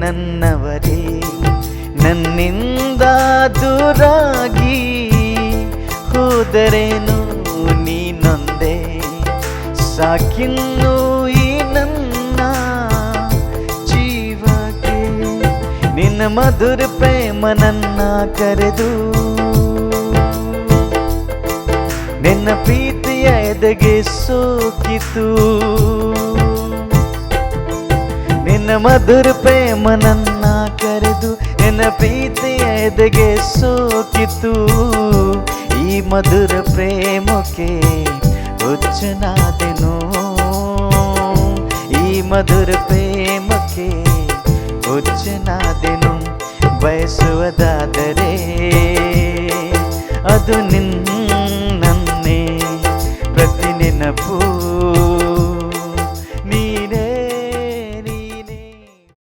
ನನ್ನವರೇ ನನ್ನಿಂದ ದೂರಾಗಿ ಹೋದರೇನು ನೀನೊಂದೇ ಸಾಕಿನ್ನು ಈ ನನ್ನ ಜೀವಕ್ಕೆ ನಿನ್ನ ಮಧುರ ಪ್ರೇಮ ನನ್ನ ಕರೆದು ನಿನ್ನ ಪ್ರೀತಿಯ ಎದೆಗೆ ಸೋಕಿತು ನಿನ್ನ ಮಧುರ ಪ್ರೇಮ ನನ್ನ ಕರೆದು ನಿನ್ನ ಪ್ರೀತಿಯ ಎದೆಗೆ ಸೋಕಿತು ಈ ಮಧುರ ಪ್ರೇಮಕ್ಕೆ ಹುಚ್ಚನಾದೆನು ಈ ಮಧುರ ಪ್ರೇಮಕ್ಕೆ ಹುಚ್ಚನಾದೆನು ಬಯಸುವುದಾದರೆ ಅದು ನಿನ್ನನ್ನೇ ಪ್ರತಿ ನೆನಪು